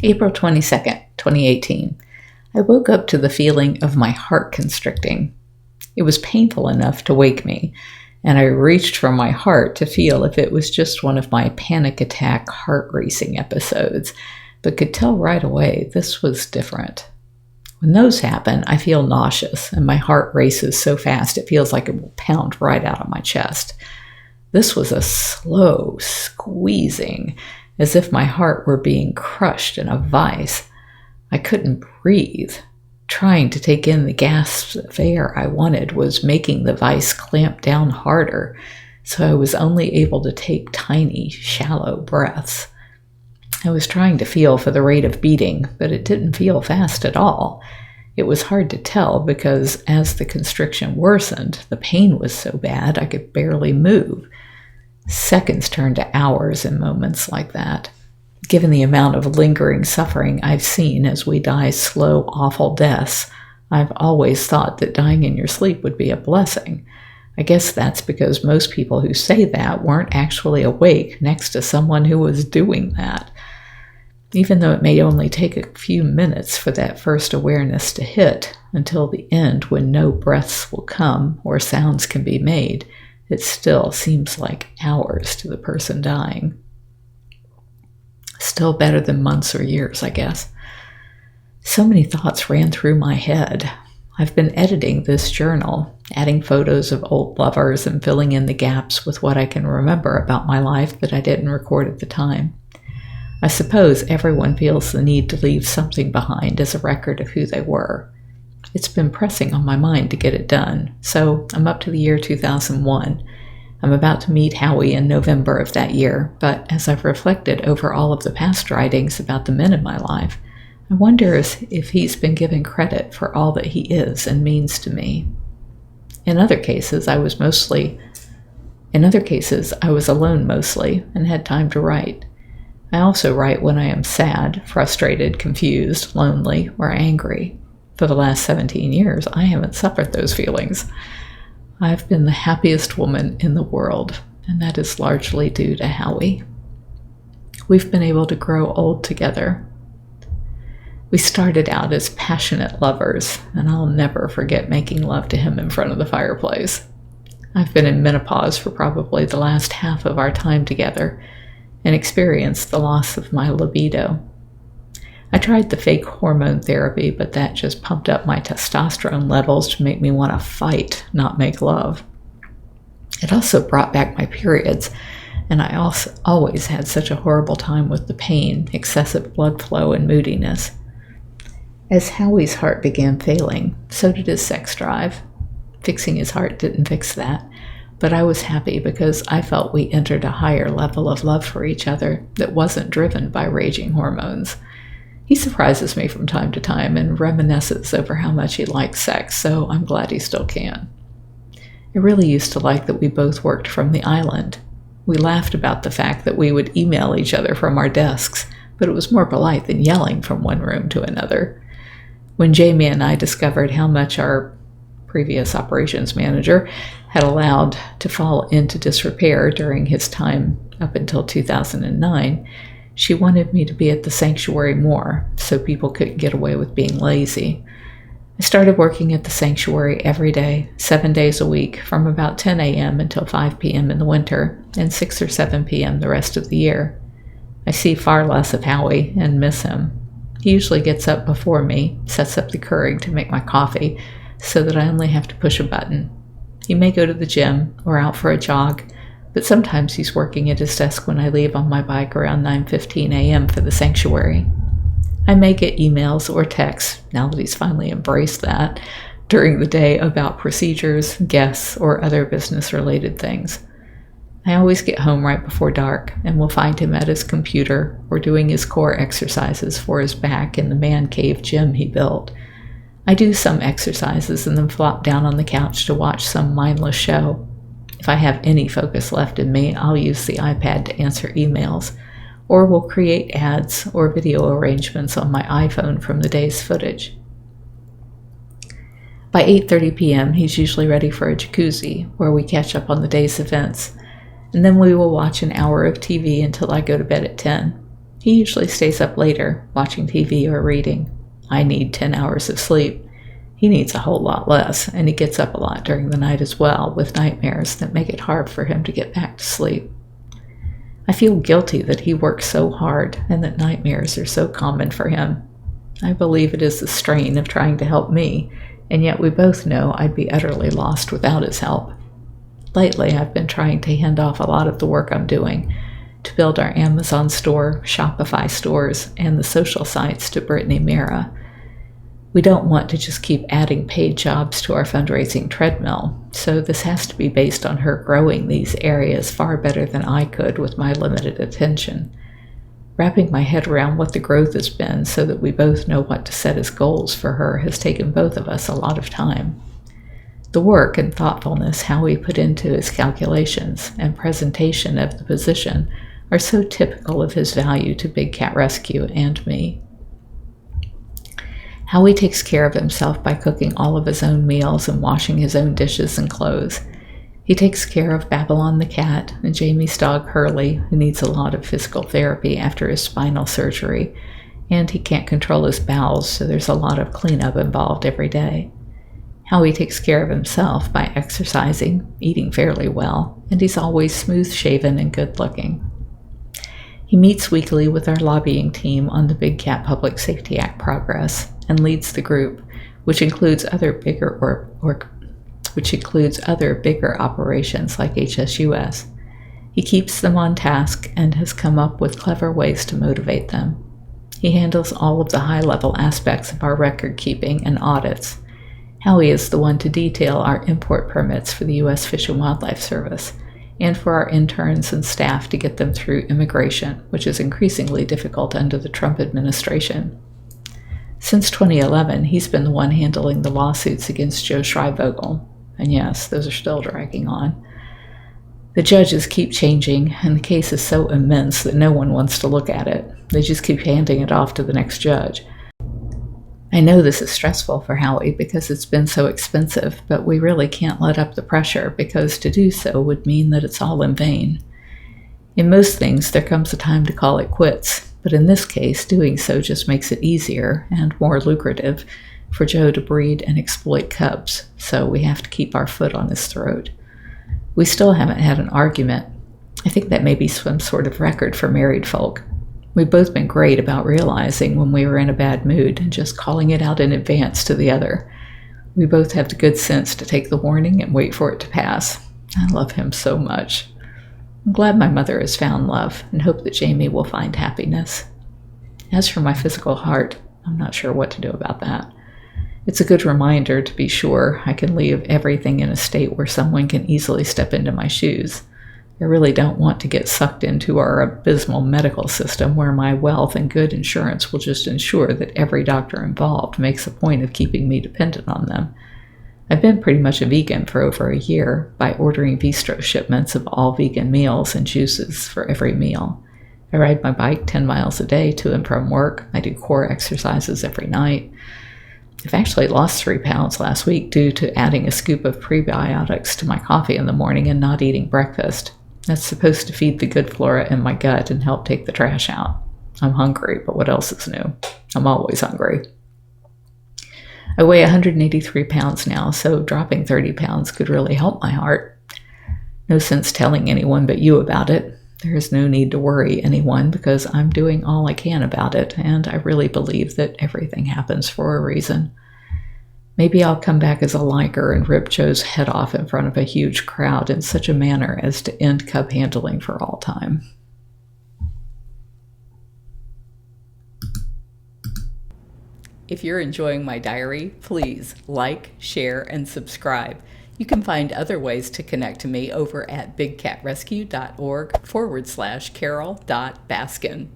April 22nd, 2018. I woke up to the feeling of my heart constricting. It was painful enough to wake me, and I reached for my heart to feel if it was just one of my panic attack heart racing episodes, but could tell right away this was different. When those happen, I feel nauseous, and my heart races so fast it feels like it will pound right out of my chest. This was a slow squeezing, as if my heart were being crushed in a vise. I couldn't breathe. Trying to take in the gasps of air I wanted was making the vise clamp down harder, so I was only able to take tiny, shallow breaths. I was trying to feel for the rate of beating, but it didn't feel fast at all. It was hard to tell because as the constriction worsened, the pain was so bad I could barely move. Seconds turned to hours in moments like that. Given the amount of lingering suffering I've seen as we die slow, awful deaths, I've always thought that dying in your sleep would be a blessing. I guess that's because most people who say that weren't actually awake next to someone who was doing that. Even though it may only take a few minutes for that first awareness to hit until the end when no breaths will come or sounds can be made, it still seems like hours to the person dying. Still better than months or years, I guess. So many thoughts ran through my head. I've been editing this journal, adding photos of old lovers and filling in the gaps with what I can remember about my life that I didn't record at the time. I suppose everyone feels the need to leave something behind as a record of who they were. It's been pressing on my mind to get it done, so I'm up to the year 2001. I'm about to meet Howie in November of that year, but as I've reflected over all of the past writings about the men in my life, I wonder if he's been given credit for all that he is and means to me. In other cases, I was alone mostly and had time to write. I also write when I am sad, frustrated, confused, lonely, or angry. For the last 17 years, I haven't suffered those feelings. I've been the happiest woman in the world, and that is largely due to Howie. We've been able to grow old together. We started out as passionate lovers, and I'll never forget making love to him in front of the fireplace. I've been in menopause for probably the last half of our time together and experienced the loss of my libido. I tried the fake hormone therapy, but that just pumped up my testosterone levels to make me want to fight, not make love. It also brought back my periods, and I also always had such a horrible time with the pain, excessive blood flow, and moodiness. As Howie's heart began failing, so did his sex drive. Fixing his heart didn't fix that, but I was happy because I felt we entered a higher level of love for each other that wasn't driven by raging hormones. He surprises me from time to time and reminisces over how much he likes sex, so I'm glad he still can. I really used to like that we both worked from the island. We laughed about the fact that we would email each other from our desks, but it was more polite than yelling from one room to another. When Jamie and I discovered how much our previous operations manager had allowed to fall into disrepair during his time up until 2009, she wanted me to be at the sanctuary more so people couldn't get away with being lazy. I started working at the sanctuary every day, 7 days a week, from about 10 a.m. until 5 p.m. in the winter, and 6 or 7 p.m. the rest of the year. I see far less of Howie and miss him. He usually gets up before me, sets up the Keurig to make my coffee, so that I only have to push a button. He may go to the gym or out for a jog, but sometimes he's working at his desk when I leave on my bike around 9:15 a.m. for the sanctuary. I may get emails or texts, now that he's finally embraced that, during the day about procedures, guests, or other business-related things. I always get home right before dark and will find him at his computer or doing his core exercises for his back in the man cave gym he built. I do some exercises and then flop down on the couch to watch some mindless show. If I have any focus left in me, I'll use the iPad to answer emails, or will create ads or video arrangements on my iPhone from the day's footage. By 8:30 p.m., he's usually ready for a jacuzzi, where we catch up on the day's events, and then we will watch an hour of TV until I go to bed at 10. He usually stays up later, watching TV or reading. I need 10 hours of sleep. He needs a whole lot less, and he gets up a lot during the night as well, with nightmares that make it hard for him to get back to sleep. I feel guilty that he works so hard and that nightmares are so common for him. I believe it is the strain of trying to help me, and yet we both know I'd be utterly lost without his help. Lately, I've been trying to hand off a lot of the work I'm doing to build our Amazon store, Shopify stores, and the social sites to Brittany Mira. We don't want to just keep adding paid jobs to our fundraising treadmill, so this has to be based on her growing these areas far better than I could with my limited attention. Wrapping my head around what the growth has been so that we both know what to set as goals for her has taken both of us a lot of time. The work and thoughtfulness Howie put into his calculations and presentation of the position are so typical of his value to Big Cat Rescue and me. Howie takes care of himself by cooking all of his own meals and washing his own dishes and clothes. He takes care of Babylon the cat and Jamie's dog Hurley, who needs a lot of physical therapy after his spinal surgery, and he can't control his bowels, so there's a lot of cleanup involved every day. Howie takes care of himself by exercising, eating fairly well, and he's always smooth-shaven and good-looking. He meets weekly with our lobbying team on the Big Cat Public Safety Act progress and leads the group, which includes other bigger operations like HSUS. He keeps them on task and has come up with clever ways to motivate them. He handles all of the high-level aspects of our record keeping and audits. Howie is the one to detail our import permits for the U.S. Fish and Wildlife Service, and for our interns and staff to get them through immigration, which is increasingly difficult under the Trump administration. Since 2011, he's been the one handling the lawsuits against Joe Schreibvogel, and yes, those are still dragging on. The judges keep changing, and the case is so immense that no one wants to look at it. They just keep handing it off to the next judge. I know this is stressful for Howie because it's been so expensive, but we really can't let up the pressure because to do so would mean that it's all in vain. In most things, there comes a time to call it quits, but in this case, doing so just makes it easier and more lucrative for Joe to breed and exploit cubs, so we have to keep our foot on his throat. We still haven't had an argument. I think that may be some sort of record for married folk. We've both been great about realizing when we were in a bad mood and just calling it out in advance to the other. We both have the good sense to take the warning and wait for it to pass. I love him so much. I'm glad my mother has found love and hope that Jamie will find happiness. As for my physical heart, I'm not sure what to do about that. It's a good reminder to be sure I can leave everything in a state where someone can easily step into my shoes. I really don't want to get sucked into our abysmal medical system where my wealth and good insurance will just ensure that every doctor involved makes a point of keeping me dependent on them. I've been pretty much a vegan for over a year by ordering bistro shipments of all vegan meals and juices for every meal. I ride my bike 10 miles a day to and from work. I do core exercises every night. I've actually lost 3 pounds last week due to adding a scoop of prebiotics to my coffee in the morning and not eating breakfast. That's supposed to feed the good flora in my gut and help take the trash out. I'm hungry, but what else is new? I'm always hungry. I weigh 183 pounds now, so dropping 30 pounds could really help my heart. No sense telling anyone but you about it. There is no need to worry anyone because I'm doing all I can about it, and I really believe that everything happens for a reason. Maybe I'll come back as a liker and rip Joe's head off in front of a huge crowd in such a manner as to end cub handling for all time. If you're enjoying my diary, please like, share, and subscribe. You can find other ways to connect to me over at bigcatrescue.org/Carole.Baskin.